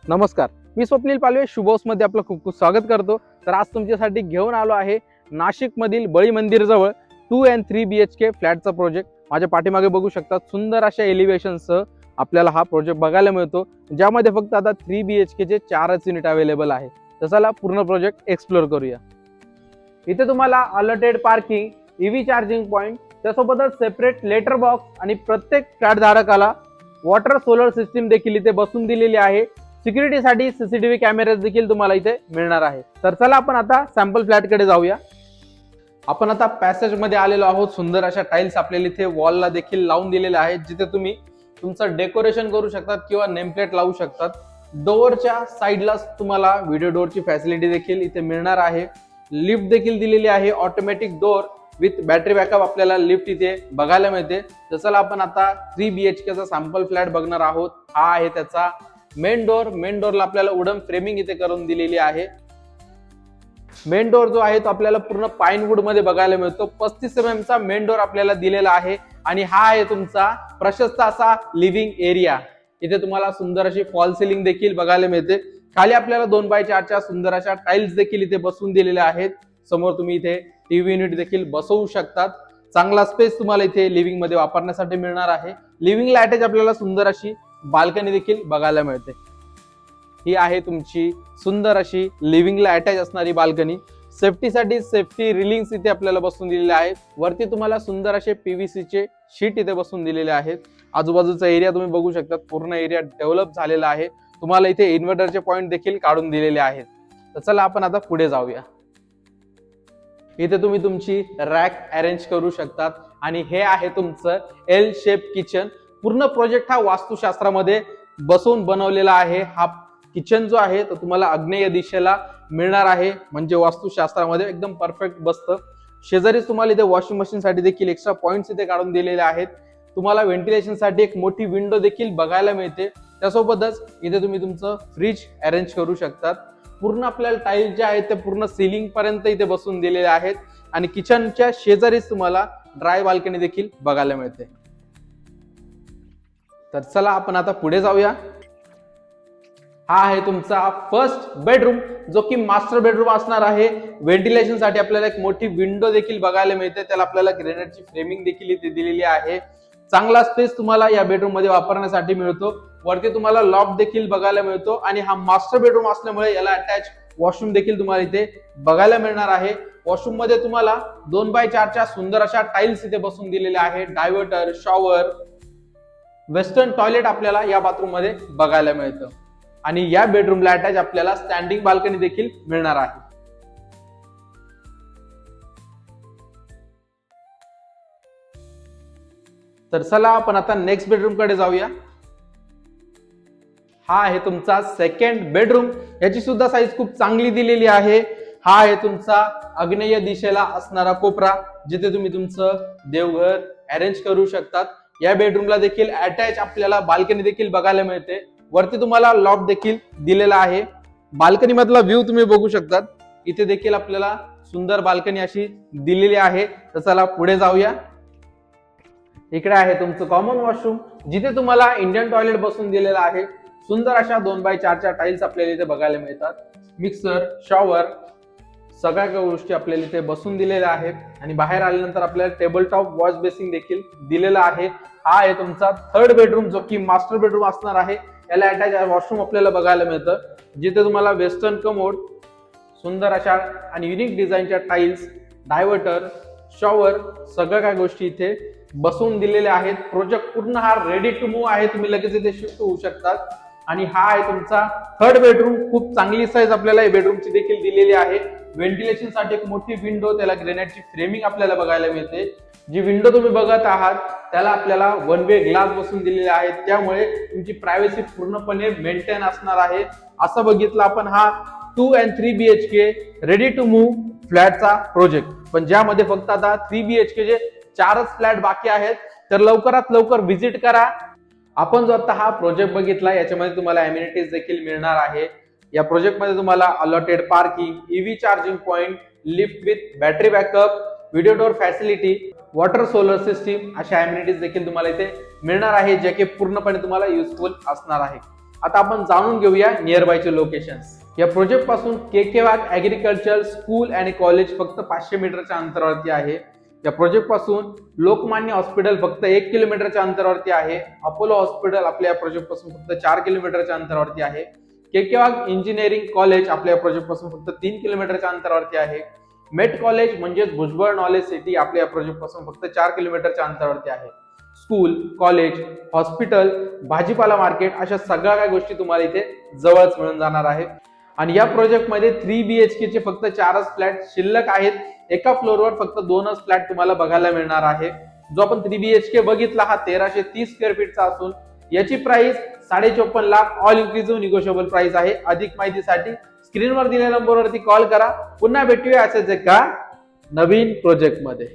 नमस्कार, मी स्वप्नील पालवे शुभोस मध्ये आपलं खूप खूप स्वागत करतो। तर आज तुमच्यासाठी घेऊन आलो आहे नाशिक मधील बळी मंदिर जवळ 2 and 3 BHK फ्लॅटचा प्रोजेक्ट। माझ्या पाठीमागे बघू शकता सुंदर अशा एलिव्हेशनसह आपल्याला हा प्रोजेक्ट बघायला मिळतो, ज्यामध्ये फक्त आता 3 BHK चे 4च युनिट अवेलेबल आहे। तर चला पूर्ण प्रोजेक्ट एक्सप्लोर करूया। इथे तुम्हाला allotted parking, EV charging point, त्यासोबतच सेपरेट लेटर बॉक्स आणि प्रत्येक फ्लॅट धारकाला वॉटर सोलर सिस्टीम देखील इथे बसून दिलेली आहे। सिक्युरिटीसाठी सीसीटीव्ही कॅमेरेज देखील तुम्हाला इथे मिळणार आहे। तर चला आपण आता सॅम्पल फ्लॅट कडे जाऊया। आपण आता पॅसेज मध्ये आलेलो आहोत। सुंदर अशा टाइल्स आपल्याला इथे वॉलला देखील लावून दिलेल्या आहेत, जिथे तुम्ही तुमचं डेकोरेशन करू शकतात किंवा नेम प्लेट लावू शकतात। डोअरच्या साइडला तुम्हाला व्हिडिओ डोअरची फॅसिलिटी देखील इथे मिळणार आहे। लिफ्ट देखील दिलेली आहे, automatic door with battery backup आपल्याला लिफ्ट इथे बघायला मिळते। तर चला आपण आता 3 BHK चा सॅम्पल फ्लॅट बघणार आहोत। हा आहे त्याचा मेन डोअर। मेन डोअरला आपल्याला वुडन फ्रेमिंग इथे करून दिलेली आहे। मेन डोअर जो आहे तो आपल्याला पूर्ण पाईन वूड मध्ये बघायला मिळतो। 35 mm चा मेन डोअर आपल्याला दिलेला आहे आणि हा आहे तुमचा प्रशस्त असा लिव्हिंग एरिया। इथे तुम्हाला सुंदर अशी फॉल सिलिंग देखील बघायला मिळते। खाली आपल्याला 2x4 च्या सुंदर अशा टाइल्स देखील इथे बसवून दिलेल्या आहेत। समोर तुम्ही इथे टीव्ही युनिट देखील बसवू शकतात। चांगला स्पेस तुम्हाला इथे लिव्हिंग मध्ये वापरण्यासाठी मिळणार आहे। लिव्हिंगला अटॅच आपल्याला सुंदर अशी बाल्कनी देखील बघायला मिळते। ही आहे तुमची सुंदर अशी लिव्हिंगला अटॅच असणारी बाल्कनी। सेफ्टीसाठी सेफ्टी रिलिंग्स इथे आपल्याला बसवून दिलेले आहेत। वरती तुम्हाला सुंदर असे PVC चे शीट इथे बसवून दिलेले आहेत। आजूबाजूचा एरिया तुम्ही बघू शकता, पूर्ण एरिया डेव्हलप झालेला आहे। तुम्हाला इथे इन्व्हर्टरचे पॉइंट देखील काढून दिलेले आहेत। तर चला आपण आता पुढे जाऊया। इथे तुम्ही तुमची रॅक अरेंज करू शकतात आणि हे आहे तुमचं एल शेप किचन। पूर्ण प्रोजेक्ट हा वास्तुशास्त्रामध्ये बसवून बनवलेला आहे। हा किचन जो आहे तो तुम्हाला आग्नेय दिशेला मिळणार आहे, म्हणजे वास्तुशास्त्रामध्ये एकदम परफेक्ट बसतं। शेजारीच तुम्हाला इथे वॉशिंग मशीन साठी देखील एक्स्ट्रा पॉइंट्स इथे काढून दिलेले आहेत। तुम्हाला व्हेंटिलेशन साठी एक मोठी विंडो देखील बघायला मिळते। त्यासोबतच इथे तुम्ही तुमचं फ्रीज अरेंज करू शकतात। पूर्ण आपल्याला टाइल्स जे आहेत ते पूर्ण सीलिंग पर्यंत इथे बसून दिलेले आहेत आणि किचनच्या शेजारीच तुम्हाला ड्राय बाल्कनी देखील बघायला मिळते। तर चला आपण आता पुढे जाऊया। हा आहे तुमचा फर्स्ट बेडरूम, जो की मास्टर बेडरूम असणार आहे। व्हेंटिलेशन साठी आपल्याला एक मोठी विंडो देखील बघायला मिळते। त्याला आपल्याला ग्रेनाइटची फ्रेमिंग देखील इथे दिलेली आहे। चांगला स्पेस तुम्हाला या बेडरूम मध्ये वापरण्यासाठी मिळतो। वरती तुम्हाला लॉफ्ट देखील बघायला मिळतो आणि हा मास्टर बेडरूम असल्यामुळे याला अटॅच वॉशरूम देखील तुम्हाला इथे बघायला मिळणार आहे। वॉशरूम मध्ये तुम्हाला 2x4 च्या सुंदर अशा टाइल्स इथे बसून दिलेल्या आहेत। डायव्हर्टर, शॉवर, वेस्टर्न टॉयलेट आपल्याला या बाथरूम मध्ये बघायला मिळतं आणि या बेडरूमला अटॅच आपल्याला स्टँडिंग बाल्कनी देखील मिळणार आहे। तर चला आपण आता नेक्स्ट बेडरूम कडे जाऊया। हा आहे तुमचा सेकंड बेडरूम। याची सुद्धा साईज खूप चांगली दिलेली आहे। हा आहे तुमचा आग्नेय दिशेला असणारा कोपरा, जिथे तुम्ही तुमचं देवघर अरेंज करू शकतात। या बेडरूमला देखील अटॅच आपल्याला बाल्कनी देखील बघायला मिळते। वरती तुम्हाला लॉफ्ट देखील दिलेला आहे। बाल्कनी मधला व्ह्यू तुम्ही बघू शकतात। इथे देखील आपल्याला सुंदर बाल्कनी अशी दिलेली आहे। तर चला पुढे जाऊया। इकडे आहे तुमचं कॉमन वॉशरूम, जिथे तुम्हाला इंडियन टॉयलेट बसून दिलेला आहे। सुंदर अशा 2x4 च्या टाइल्स आपल्याला इथे बघायला मिळतात। मिक्सर, शॉवर, सगळ्या गोष्टी आपल्याला इथे बसून दिलेल्या आहेत आणि बाहेर आल्यानंतर आपल्याला टेबल टॉप वॉश बेसिंग देखील दिलेला आहे। हा आहे तुमचा थर्ड बेडरूम, जो की मास्टर बेडरूम असणार आहे। याला अटॅच वॉशरूम आपल्याला बघायला मिळतं, जिथे तुम्हाला वेस्टर्न कमोड, सुंदर अशा आणि युनिक डिझाईनच्या टाइल्स, डायव्हर्टर, शॉवर, सगळ्या काय गोष्टी इथे बसवून दिलेल्या आहेत। प्रोजेक्ट पूर्ण हा रेडी टू मूव्ह आहे। तुम्ही लगेच इथे शिफ्ट होऊ शकतात आणि हा आहे तुमचा थर्ड बेडरूम। खूप चांगली साईज आपल्याला या बेडरूमची देखील दिलेली आहे। व्हेंटिलेशन साठी एक मोठी विंडो, त्याला ग्रेनाइटची फ्रेमिंग आपल्याला बघायला मिळते। जी विंडो तुम्ही बघत आहात त्याला आपल्याला वन वे ग्लास बसून दिलेले आहेत, त्यामुळे तुमची प्रायव्हसी पूर्णपणे मेंटेन असणार आहे। असं बघितलं आपण हा 2 and 3 BHK ready to move फ्लॅटचा प्रोजेक्ट, पण ज्यामध्ये फक्त आता 3 BHK चे 4च फ्लॅट बाकी आहेत। तर लवकरात लवकर व्हिजिट करा। आपण जो आता हा प्रोजेक्ट बघितला, याच्यामध्ये तुम्हाला अम्युनिटीज देखील मिळणार आहे। या प्रोजेक्ट मध्ये तुम्हाला allotted parking, EV charging point, lift with battery backup, video door facility, water solar system अशा अम्युनिटीज देखील तुम्हाला इथे मिळणार आहे, जे की पूर्णपणे तुम्हाला युजफुल असणार आहे। आता आपण जाणून घेऊया नियर बायचे लोकेशन्स. या प्रोजेक्ट पासून के वाघ ऍग्रिकल्चर स्कूल आणि कॉलेज फक्त 500 मीटरच्या अंतरावरती आहे. या प्रोजेक्ट पासून लोकमान्य हॉस्पिटल फक्त 1 किलोमीटरच्या अंतरावरती आहे. अपोलो हॉस्पिटल आपल्या या प्रोजेक्ट पासून फक्त 4 किलोमीटरच्या अंतरावरती आहे. के वाघ इंजिनिअरिंग कॉलेज आपल्या प्रोजेक्ट पासून फक्त 3 किलोमीटरच्या अंतरावरती आहे. मेट कॉलेज म्हणजेच भुजबळ नॉलेज सिटी आपल्या प्रोजेक्ट पासून फक्त 4 किलोमीटरच्या अंतरावरती आहे. स्कूल, कॉलेज, हॉस्पिटल, भाजीपाला मार्केट अशा सगळ्या काही गोष्टी तुम्हाला इथे जवळच मिळून जाणार आहे. आणि या प्रोजेक्ट मध्ये 3 BHK चे फक्त 4च फ्लॅट शिल्लक आहेत. एका फ्लोअरवर फक्त 2च फ्लॅट तुम्हाला बघायला मिळणार आहे. जो आपण 3 BHK बघितला हा 1330 स्क्वेअर फीटचा असून याची price 54.5 lakh all inclusive negotiable price आहे. अधिक माहितीसाठी स्क्रीनवर दिलेल्या नंबरवरती कॉल करा. पुन्हा भेटूया असेच एका नवीन प्रोजेक्ट मध्ये.